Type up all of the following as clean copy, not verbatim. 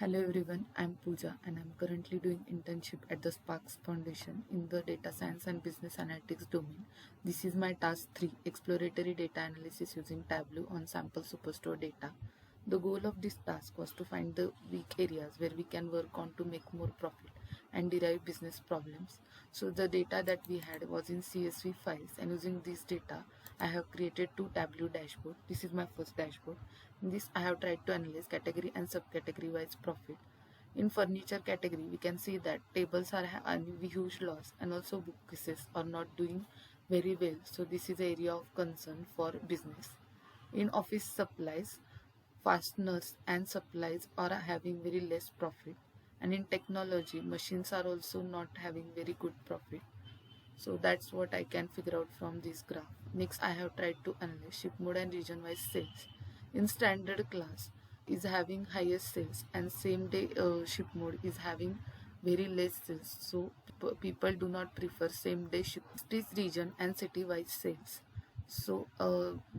Hello everyone, I'm Pooja and I'm currently doing internship at the Sparks Foundation in the data science and business analytics domain. This is my task 3, exploratory data analysis using Tableau on sample superstore data. The goal of this task was to find the weak areas where we can work on to make more profit and derive business problems. So the data that we had was in CSV files, and using this data I have created two Tableau dashboard. This is my first dashboard. In this I have tried to analyze category and subcategory wise profit. In furniture category, we can see that tables are having huge loss and also bookcases are not doing very well. So this is area of concern for business. In office supplies, fasteners and supplies are having very less profit. And in technology, machines are also not having very good profit. So that's what I can figure out from this graph. Next, I have tried to analyze ship mode and region wise sales. In standard class is having highest sales, and same day ship mode is having very less sales. So people do not prefer same day ship. Next is region and city wise sales. So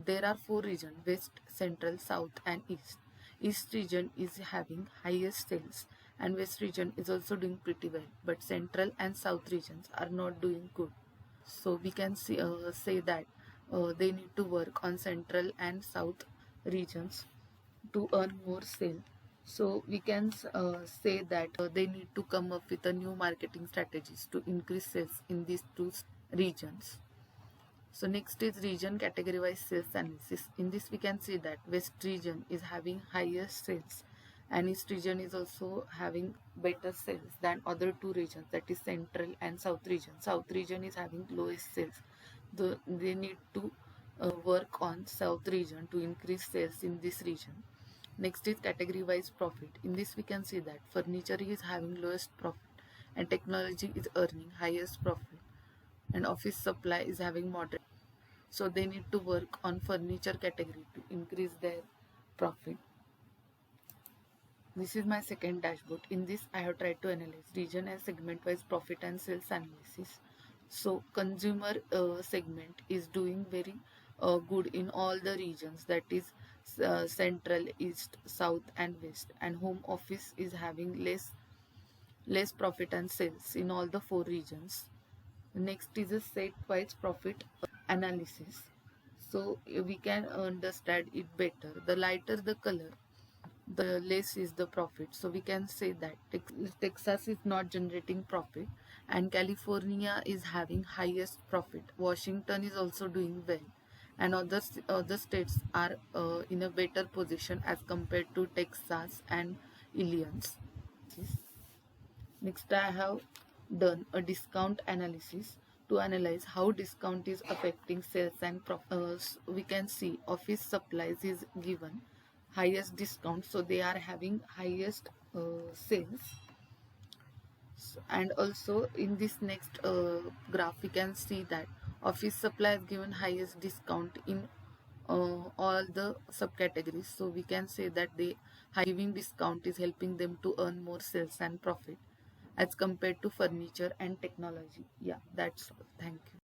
there are four regions: west, central, south and east. East region is having highest sales and west region is also doing pretty well, but central and south regions are not doing good. So we can say that they need to work on central and south regions to earn more sale. So we can say that they need to come up with a new marketing strategies to increase sales in these two regions. So next is region category wise sales analysis. In this we can see that west region is having highest sales and east region is also having better sales than other two regions, that is central and south region. South region is having lowest sales. They need to work on south region to increase sales in this region. Next is category wise profit. In this we can see that furniture is having lowest profit and technology is earning highest profit and office supply is having moderate. So they need to work on furniture category to increase their profit. This is my second dashboard. In this I have tried to analyze region and segment wise profit and sales analysis. So consumer segment is doing very good in all the regions, that is central, east, south and west, and home office is having less profit and sales in all the four regions. Next is a set wise profit analysis. So we can understand it better. The lighter the color, the less is the profit. So we can say that Texas is not generating profit and California is having highest profit. Washington is also doing well and other states are in a better position as compared to Texas and Illinois. Next, I have done a discount analysis to analyze how discount is affecting sales and profit. We can see office supplies is given highest discount, so they are having highest sales. And also in this next graph, we can see that office supply is given highest discount in all the subcategories. So we can say that they giving discount is helping them to earn more sales and profit as compared to furniture and technology. Yeah, that's all. Thank you.